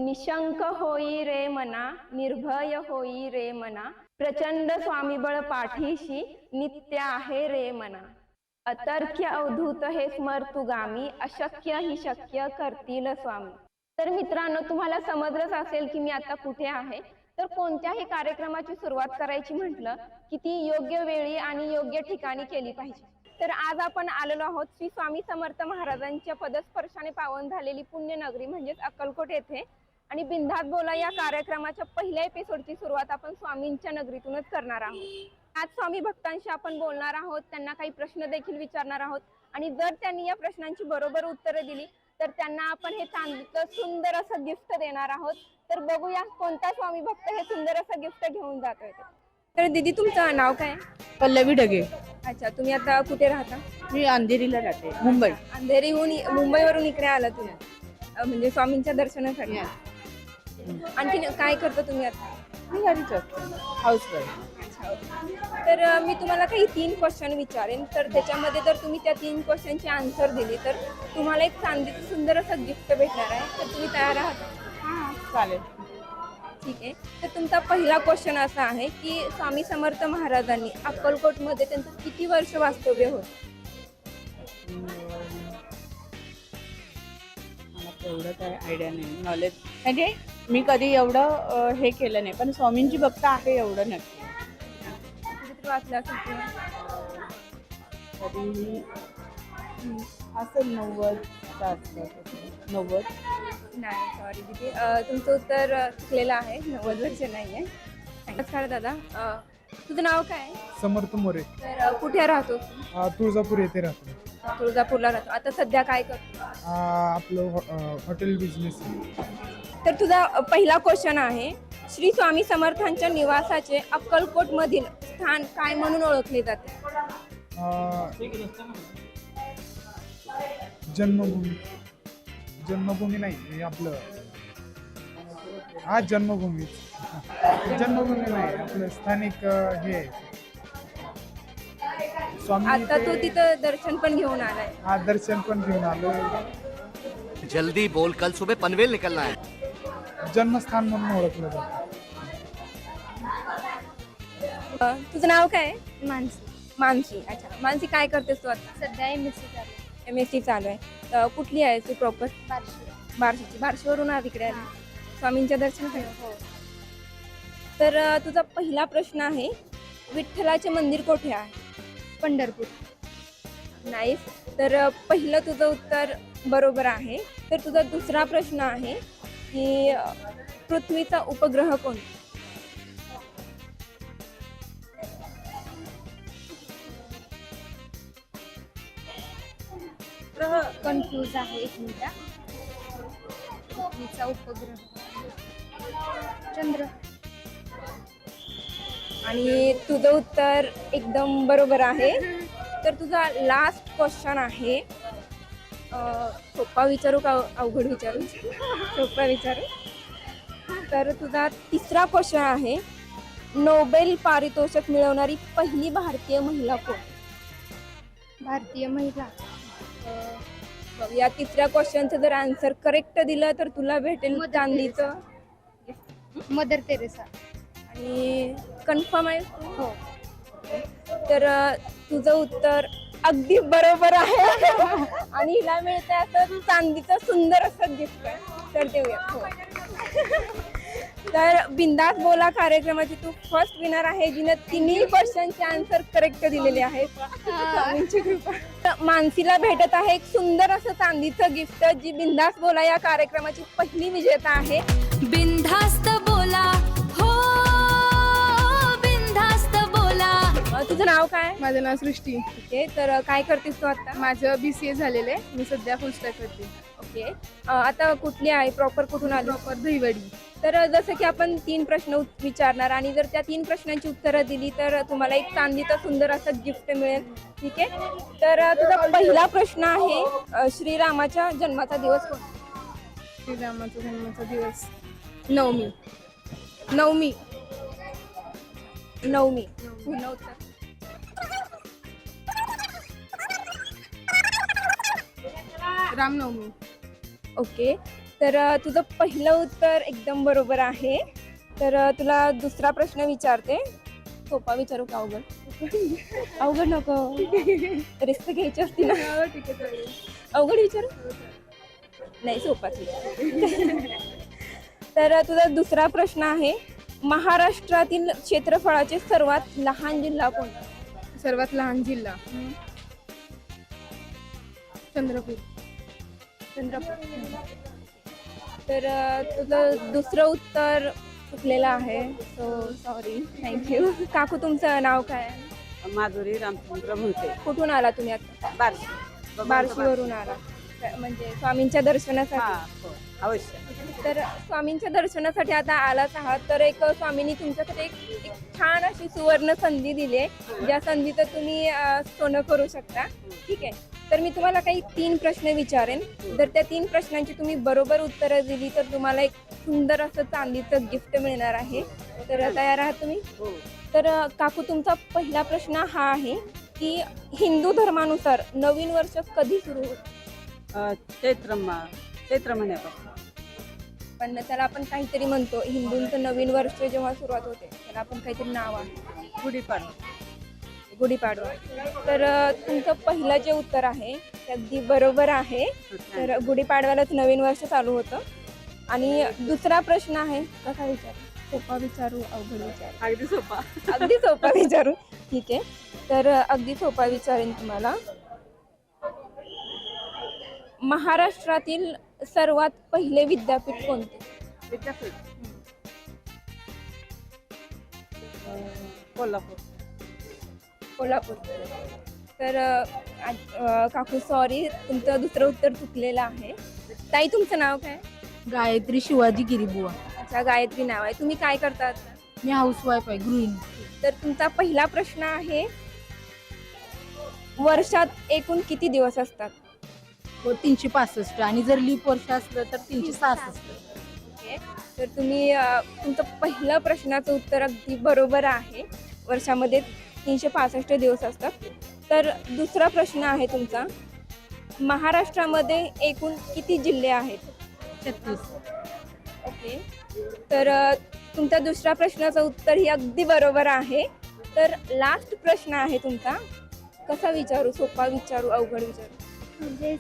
निशंक होई रे मना, निर्भय होई रे मना, प्रचंड स्वामीबळ पाठीशी नित्य आहे रे मना. अतर्क्य अवधूत हे स्मर्तुगामी, अशक्य ही शक्य करतील स्वामी. तर मित्रांनो, तुम्हाला समजलंच असेल की मी आता कुठे आहे. तर कोणत्याही कार्यक्रमाची सुरुवात करायची म्हटलं की ती योग्य वेळी आणि योग्य ठिकाणी केली पाहिजे. तर आज आपण आलेलो आहोत श्री स्वामी समर्थ महाराजांच्या पदस्पर्शाने पावन झालेली पुण्यनगरी म्हणजेच अक्कलकोट येथे. आणि बिंदास बोला या कार्यक्रमाच्या पहिल्या एपिसोडची सुरुवात आपण स्वामींच्या नगरीतूनच करणार आहोत. आज स्वामी भक्तांशी आपण बोलणार आहोत, त्यांना काही प्रश्न देखील विचारणार आहोत आणि जर त्यांनी या प्रश्नांची बरोबर उत्तरे दिली तर त्यांना आपण हे चांदीचं सुंदर असं गिफ्ट देणार आहोत. तर बघूया कोणता स्वामी भक्त हे सुंदर असं गिफ्ट घेऊन जातोय. तर दीदी, तुमचं नाव काय? पल्लवी ढगे. अच्छा, तुम्ही आता कुठे राहता? मी अंधेरीला राहते, मुंबई. अंधेरीहून मुंबईवरून इकडे आला तुम्ही म्हणजे स्वामींच्या दर्शनासाठी. आणखी काय करता तुम्ही आता? मी घरीच असते, हाऊसवाईफ. तर मी तुम्हाला काही 3 क्वेश्चन विचारेन, तर त्याच्यामध्ये जर तुम्ही त्या 3 क्वेश्चनची आन्सर दिली तर तुम्हाला एक चांदीचं सुंदर असं गिफ्ट भेटणार आहे. तर तुम्ही तयार आहात? हां, चालेल. ठीक आहे. तर तुमचा पहिला क्वेश्चन असा आहे की स्वामी समर्थ महाराजांनी अक्कलकोटमध्ये त्यांचं किती वर्ष वास्तव्य होतं? मला तेवढं काय आयडिया नाही, नॉलेज म्हणजे मी कधी एवढं हे केलं नाही, पण स्वामींची भक्त आहे एवढं नक्की. कुठेतरी वाचलं असेल तुम्ही? तरी असेल 90च्या आसपास. 90. नाही, सॉरी दीदी, तुमचं उत्तर चुकलेलं आहे. 90 वर्ष नाही आहे. नमस्कार दादा, तुझं नाव काय आहे? समर्थ मोरे. तर कुठे राहतो? तुळजापूर येथे राहतो. तुळजापूरला राहतो. आता सध्या काय करतो? आपलं हॉटेल बिझनेस. तर तुझा पहिला क्वेश्चन आहे, श्री स्वामी समर्थांच्या निवासाचे अक्कलकोट मधील स्थान काय म्हणून ओळखले जाते? जन्मभूमी. जन्मभूमी नाही, हे आपलं जन्मभूमी. जन्मभूमी नाही, आपलं स्थानिक हे स्वामी. आता तू तिथं दर्शन पण घेऊन आलाय? दर्शन पण घेऊन आलो. जल्दी बोल, कल सुबह पनवेल निकलना है. जन्मस्थान म्हणून ओळखलं जातं. तुझं नाव काय आहे? मानसी. मानसी. अच्छा, मानसी, काय करतेस तू आता? सध्या MSc चालू आहे. MSc चालू आहे. कुठली आहे तू प्रॉपर? बार्शी. बार्शीची. बार्शीवरून आज इकडे आली स्वामींच्या दर्शनासाठी? हो. तर तुझा पहिला प्रश्न आहे, विठ्ठलाचे मंदिर कुठे आहे? पंढरपूर. नाईस. तर पहिलं तुझं उत्तर बरोबर आहे. तर तुझा दुसरा प्रश्न आहे की पृथ्वीचा उपग्रह कोणता? कन्फ्यूज आहे, एक मिनिट. पृथ्वीचा उपग्रह चंद्र. आणि तुझं उत्तर एकदम बरोबर आहे. तर तुझा लास्ट क्वेश्चन आहे, सोपा विचारू का अवघड विचारू? सोपा विचारू. तर तुझा तिसरा क्वेश्चन आहे, नोबेल पारितोषिक मिळवणारी पहिली भारतीय महिला कोण? भारतीय महिला. बघ, या तिसऱ्या क्वेश्चनचं जर आन्सर करेक्ट दिलं तर तुला भेटेल चांदीचं. Mother Teresa. आणि कन्फर्म आहे? हो. तर तुझं उत्तर अगदी बरोबर आहे. आणि हिला मिळतंय असं चांदीचं सुंदर असं गिफ्ट. तर देऊया. हो. तर बिंदास बोला कार्यक्रमाची तू फर्स्ट विनर आहे, जिने 3 क्वेश्चनचे आन्सर करेक्ट दिलेले आहेत. स्वामींची कृपा. तर मानसीला भेटत आहे एक सुंदर असं चांदीचं गिफ्ट, जी बिंदास बोला या कार्यक्रमाची पहिली विजेता आहे. बिनधास्त बोला, हो बिनधास्त बोला. तुझं नाव काय? माझं नाव सृष्टी. ठीक आहे. तर काय करतेस तू आता? माझं BCA झालेलं आहे. मी सध्या फुल स्टॅक करते. ओके. आता कुठली आहे? प्रॉपर कुठून आली? प्रॉपर दहिवडी. तर जसं की आपण 3 प्रश्न विचारणार आणि जर त्या 3 प्रश्नांची उत्तरं दिली तर तुम्हाला एक चांदीचं सुंदर असं गिफ्ट मिळेल. ठीक आहे. तर तुझा पहिला प्रश्न आहे, श्रीरामाच्या जन्माचा दिवस कोणता? श्रीरामाचा जन्माचा दिवस नवमी. नवमी. नवमी. पुन्हा उत्तर. रामनवमी. ओके. तर तुझं पहिलं उत्तर एकदम बरोबर आहे. तर तुला दुसरा प्रश्न विचारते. सोपा विचारू का अवघड? अवघड नको, रिस्क घ्यायची असती ना. ठीक आहे चालेल. अवघड विचारू? नाही, सोपाच विचार. तर तुझा दुसरा प्रश्न आहे, महाराष्ट्रातील क्षेत्रफळाचे सर्वात लहान जिल्हा कोणता? सर्वात लहान जिल्हा चंद्रपूर. चंद्रपूर. तर तुझं दुसरं उत्तर चुकलेलं आहे. So sorry, thank you. काकू, तुमचं नाव काय आहे? माधुरी रामचंद्र म्हणते. कुठून आला तुम्ही आता? बार्शी. बार्शीवरून आला. म्हणजे स्वामींच्या दर्शनासाठी. हो, अवश्य. तर स्वामींच्या दर्शनासाठी आता आलाच आहात, तर एक स्वामींनी तुमच्यासाठी एक छान अशी सुवर्ण संधी दिली आहे, ज्या संधीचं तुम्ही सोनं करू शकता. ठीक आहे. तर मी तुम्हाला काही 3 प्रश्न विचारेन. जर त्या 3 प्रश्नांची तुम्ही बरोबर उत्तरं दिली तर तुम्हाला एक सुंदर असं चांदीचं गिफ्ट मिळणार आहे. तर तयार आहात तुम्ही? तर काकू, तुमचा पहिला प्रश्न हा आहे की हिंदू धर्मानुसार नवीन वर्ष कधी सुरू होतं? चैत्र महिन्यापासून. पण त्याला आपण काहीतरी म्हणतो, हिंदूंचं नवीन वर्ष जेव्हा सुरुवात होते त्याला आपण काहीतरी नाव आहे. गुढीपाडवा. तर तुमचं पहिलं जे उत्तर आहे ते अगदी बरोबर आहे. तर गुढीपाडव्यालाच नवीन वर्ष चालू होतं. आणि दुसरा प्रश्न आहे, कसा विचारू? सोपा विचारू, अवघड विचारू? अगदी सोपा. अगदी सोपा विचारू. ठीक आहे. तर अगदी सोपा विचारेन तुम्हाला. महाराष्ट्रातील सर्वात पहिले विद्यापीठ कोणते? विद्यापीठ कोल्हापूर. कोल्हापूर. तर काकू, सॉरी, तुमचं दुसरं उत्तर चुकलेलं आहे. ताई, तुमचं नाव काय? गायत्री शिवाजी गिरीबुवा. अच्छा, गायत्री नाव आहे. तुम्ही काय करतात? मी हाऊसवाईफ आहे, गृहिणी. तर तुमचा पहिला प्रश्न आहे, वर्षात एकूण किती दिवस असतात? 365 आणि जर लीप वर्ष असलं तर 366. ओके. तर तुम्ही तुमचं पहिलं प्रश्नाचं उत्तर अगदी बरोबर आहे. वर्षामध्ये 365 दिवस असतात. तर दुसरा प्रश्न आहे तुमचा, महाराष्ट्रामध्ये एकूण किती जिल्हे आहेत? 36. ओके. तर तुमच्या दुसऱ्या प्रश्नाचं उत्तर ही अगदी बरोबर आहे. तर लास्ट प्रश्न आहे तुमचा, कसा विचारू? सोपा विचारू, अवघड विचारू? म्हणजे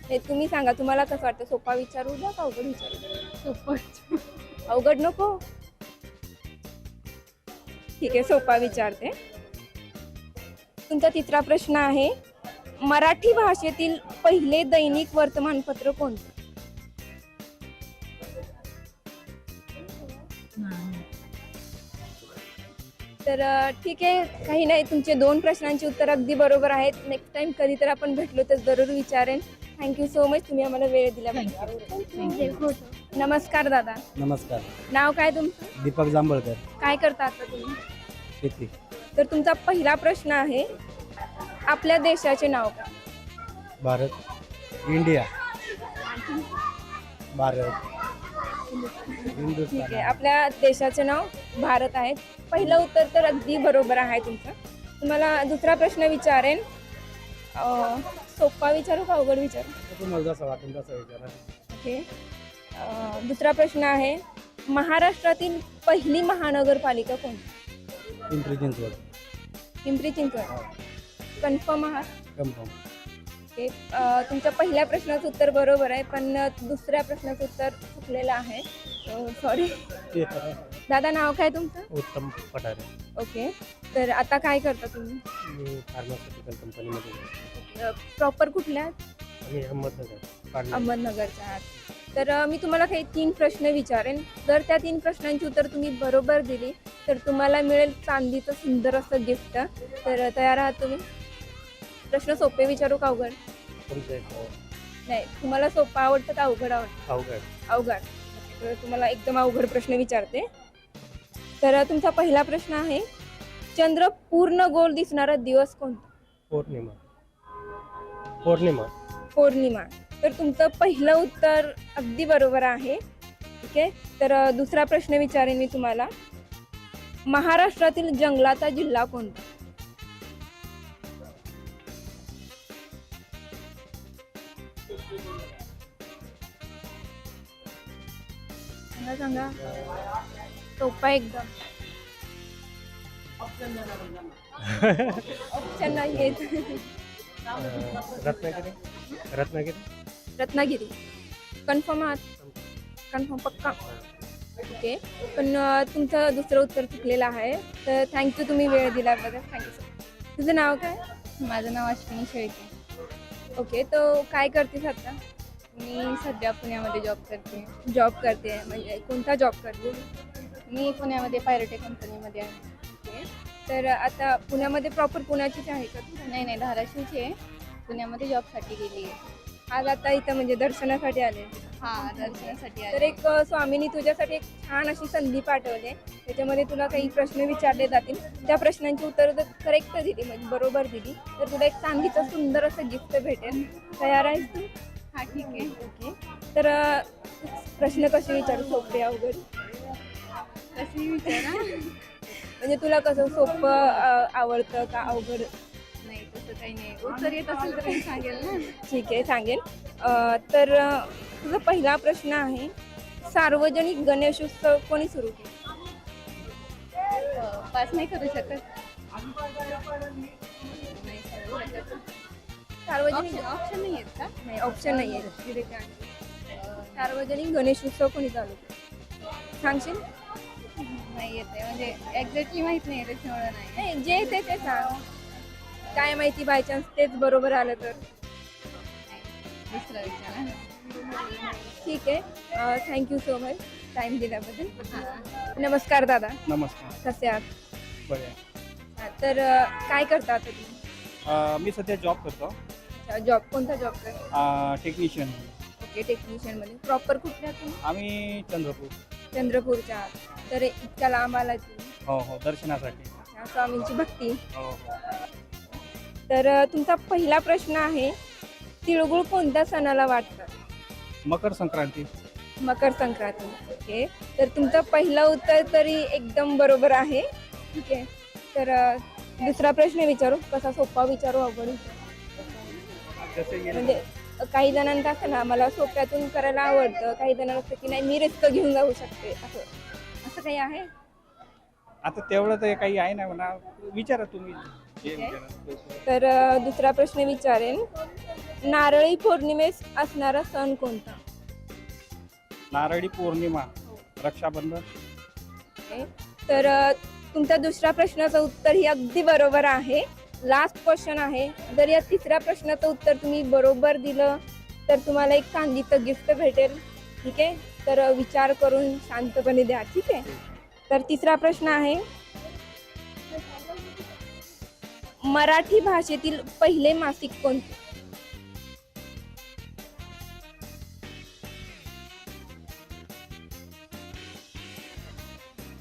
हे तुम्ही सांगा, तुम्हाला कसं वाटतं? सोपा विचारू का अवघड विचारू? सोपं. अवघड नको? ठीक आहे, सोपा विचारते. तुमचा तिसरा प्रश्न आहे, मराठी भाषेतील पहिले दैनिक वर्तमानपत्र कोणते? तर ठीक आहे, काही नाही, तुमचे 2 प्रश्नांची उत्तर अगदी बरोबर आहेत. नेक्स्ट टाइम कधी तर आपण भेटलो तर जरूर विचारेन. थँक्यू सो मच, तुम्ही आम्हाला वेळ दिल्याबद्दल. नमस्कार दादा. नमस्कार. नाव काय तुमचं? दीपक जांभळकर. काय करता आता तुम्ही? शेती. तर तुमचा पहिला प्रश्न आहे, आपल्या देशाचे नाव काय? भारत. इंडिया. भारत. ठीक आहे, आपल्या देशाचे नाव भारत आहे. पहिलं उत्तर तर अगदी बरोबर आहे तुमचं. तुम्हाला दुसरा प्रश्न विचारेन. सोपा विचारू का अवघड विचारू? तुम्हाला जसं वाटेल तसं विचारा. ओके. दुसरा प्रश्न आहे, महाराष्ट्रातील पहिली महानगरपालिका कोणती? पिंपरी चिंचवड. पिंपरी चिंचवड. कन्फर्म आहात? कन्फर्म. ओके. तुमच्या पहिल्या प्रश्नाचं उत्तर बरोबर आहे, पण दुसऱ्या प्रश्नाचं उत्तर चुकलेलं आहे. सॉरी. दादा, नाव काय तुमचं? उत्तम पठारे. ओके. तर आता काय करता तुम्ही? मी फार्मास्युटिकल कंपनीमध्ये. प्रॉपर कुठल्या? आणि अहमदनगर. अहमदनगरच्या आहात. तर मी तुम्हाला काही 3 प्रश्न विचारेन. जर त्या 3 प्रश्नांची उत्तर तुम्ही बरोबर दिली तर तुम्हाला मिळेल चांदीचं सुंदर असं गिफ्ट. तर तयार आहात तुम्ही? प्रश्न सोपे विचारू का अवघड? नाही, तुम्हाला सोपा आवडतं का अवघड आवडतं? अवघड. अवघड. तर तुम्हाला एकदम अवघड प्रश्न विचारते. तर तुमचा पहिला प्रश्न आहे, चंद्र पूर्ण गोल दिसणारा दिवस कोणता? पौर्णिमा. पौर्णिमा. पौर्णिमा. तर तुमचं पहिलं उत्तर अगदी बरोबर आहे. ठीक आहे. तर दुसरा प्रश्न विचारेन मी तुम्हाला, महाराष्ट्रातील जंगलाचा जिल्हा कोणता? सांगा सांगा. सोपा एकदम. ऑप्शन नाही आहेत. रत्नागिरी रत्नागिरी रत्नागिरी. कन्फर्म आहात? कन्फर्म पक्का. ओके. पण तुमचं दुसरं उत्तर चुकलेलं आहे. तर थँक्यू तुम्ही वेळ दिल्याबद्दल. Thank you sir. तुझं नाव काय? माझं नाव अश्विनी शेळके. ओके. तो काय करतेस आता? मी सध्या पुण्यामध्ये जॉब करते. जॉब करते म्हणजे कोणता जॉब करते? मी पुण्यामध्ये पायरोटेक कंपनीमध्ये आहे. ओके. तर आता पुण्यामध्ये प्रॉपर पुण्याचीच आहे का तू? नाही नाही, धाराशिवची आहे. पुण्यामध्ये जॉबसाठी गेली आहे. आज आता इथं म्हणजे दर्शनासाठी आले. हां, दर्शनासाठी तर आहे. एक स्वामींनी तुझ्यासाठी एक छान अशी संधी पाठवली आहे. त्याच्यामध्ये तुला काही प्रश्न विचारले जातील. त्या प्रश्नांची उत्तरं जर करेक्ट दिली म्हणजे बरोबर दिली तर तुला एक चांदीचं सुंदर असं गिफ्ट भेटेल. तयार आहेस तू? हां, ठीक आहे. ओके. तर प्रश्न कसे विचारू? सोपे अवघड? कशी विचारा? म्हणजे तुला कसं सोपं आवडतं का अवघड? नाही, तसं काही नाही. उत्तर येत असेल तर मी सांगेल ना. ठीक आहे सांगेल. तर तुझा पहिला प्रश्न आहे, सार्वजनिक गणेशोत्सव कोणी सुरू केला? पास नाही करू शकत. सार्वजनिक ऑप्शन नाही आहेत का? नाही, ऑप्शन नाही आहे. सार्वजनिक गणेशोत्सव कोणी चालू केला? सांगशील? नाही येत आहे, म्हणजे एक्झॅक्टली माहीत नाही, त्याच्यामुळे नाही. नाही, जे येते ते सांग. काय माहिती बाय चान्स तेच बरोबर आलं तर? दुसरा विचारा. ठीक आहे. थँक्यू सो मच टाईम दिल्याबद्दल. नमस्कार दादा. नमस्कार. कसे आहात? बरे. तर काय करता आता तुम्ही? मी सध्या जॉब करतो. जॉब कोणता जॉब करता? टेक्निशियन. ओके. टेक्निशियनमध्ये. प्रॉपर कुठल्या तुम्ही? आम्ही चंद्रपूर. चंद्रपूरच्या आहात. तर इतक्या लांब आला तुम्ही हो हो, दर्शनासाठी. स्वामींची भक्ती. हो हो. तर तुमचा पहिला प्रश्न आहे, तिळगुळ कोणत्या सणाला वाटतात? मकर संक्रांती. मकर संक्रांती. ओके. तर तुमचं पहिलं उत्तर तरी एकदम बरोबर आहे. ठीक आहे. तर दुसरा प्रश्न विचारू. कसा सोपा विचारू अवघड विचारू? जसे गेले म्हणजे काही जणांचं असं ना, मला सोप्यातून करायला आवडतं, काही जणांना असतं की नाही मी रिस्क घेऊन जाऊ शकते, असं काही आहे? आता तेवढं तर काही आहे ना म्हणा, विचारा तुम्ही जे ठीक आहे. विचारा. तर दुसरा प्रश्न विचारेन, नारळी पौर्णिमेस असणारा सण कोणता? नारळी पौर्णिमा, रक्षाबंधन. ओके. तर तुमच्या दुसऱ्या प्रश्नाचं उत्तर ही अगदी बरोबर आहे. लास्ट क्वेश्चन आहे. जर या तिसऱ्या प्रश्नाचं उत्तर तुम्ही बरोबर दिलं तर तुम्हाला एक चांदीचं गिफ्ट भेटेल. ठीक आहे. तर विचार करून शांतपणे द्या. ठीक आहे. तर तिसरा प्रश्न आहे, मराठी भाषेतील पहिले मासिक कोणते?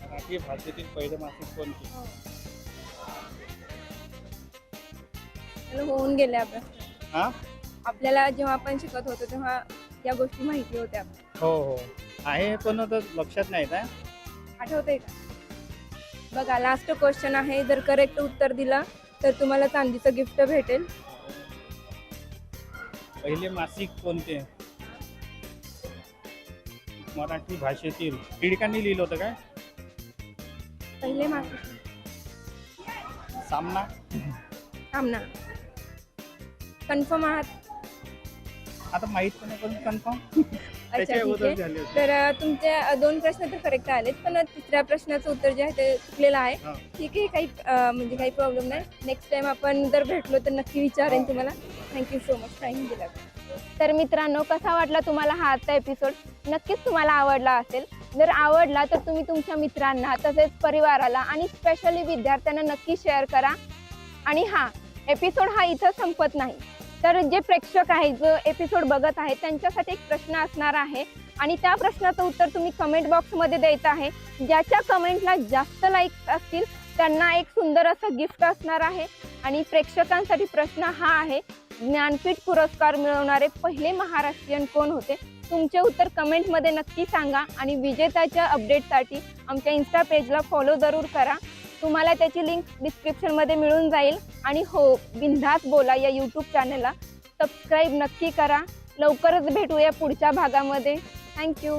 मराठी भाषेतील पहिले मासिक कोणते? होऊन गेले आपण. हा. आपल्याला जेव्हा आपण शिकत होतो तेव्हा या गोष्टी माहिती होत्या. हो हो आहे, पण आता लक्षात नाही आहे. आठवतंय का? बघा लास्ट क्वेश्चन आहे. जर करेक्ट उत्तर दिलं तर तुम्हाला चांदीचं गिफ्ट भेटेल. पहिले मासिक कोणते? मराठी भाषेतील टिळकांनी लिहिलं होतं काय? पहिले मासिक सामना. सामना. कन्फर्म आहात? आता माहित पण नाही, पण कन्फर्म. अच्छा ठीक आहे. तर तुमचे दोन प्रश्न तर करेक्ट आलेत, पण तिसऱ्या प्रश्नाचं उत्तर जे आहे ते चुकलेलं आहे. हा. ठीक आहे. काही म्हणजे काही प्रॉब्लेम नाही. नेक्स्ट टाइम आपण जर भेटलो तर नक्की विचारेन तुम्हाला. थँक्यू सो मच टाईम दिला. तर मित्रांनो, कसा वाटला तुम्हाला हा आजचा एपिसोड? नक्कीच तुम्हाला आवडला असेल. जर आवडला तर तुम्ही तुमच्या मित्रांना तसेच परिवाराला आणि स्पेशली विद्यार्थ्यांना नक्की शेअर करा. आणि हा एपिसोड हा इथं संपत नाही. तर जे प्रेक्षक आहेत, जो एपिसोड बघत आहेत, त्यांच्यासाठी एक प्रश्न असणार आहे आणि त्या प्रश्नाचं उत्तर तुम्ही कमेंट बॉक्समध्ये द्यायचं आहे. ज्याच्या कमेंटला जास्त लाईक्स असतील त्यांना एक सुंदर असं गिफ्ट असणार आहे. आणि प्रेक्षकांसाठी प्रश्न हा आहे, ज्ञानपीठ पुरस्कार मिळवणारे पहिले महाराष्ट्रीयन कोण होते? तुमचे उत्तर कमेंटमध्ये नक्की सांगा आणि विजेत्याच्या अपडेटसाठी आमच्या इन्स्टा पेजला फॉलो जरूर करा. तुम्हाला त्याची लिंक डिस्क्रिप्शनमध्ये मिळून जाईल. आणि हो, बिनधास्त बोला या यूट्यूब चॅनलला सबस्क्राईब नक्की करा. लवकरच भेटूया पुढच्या भागामध्ये. थँक्यू.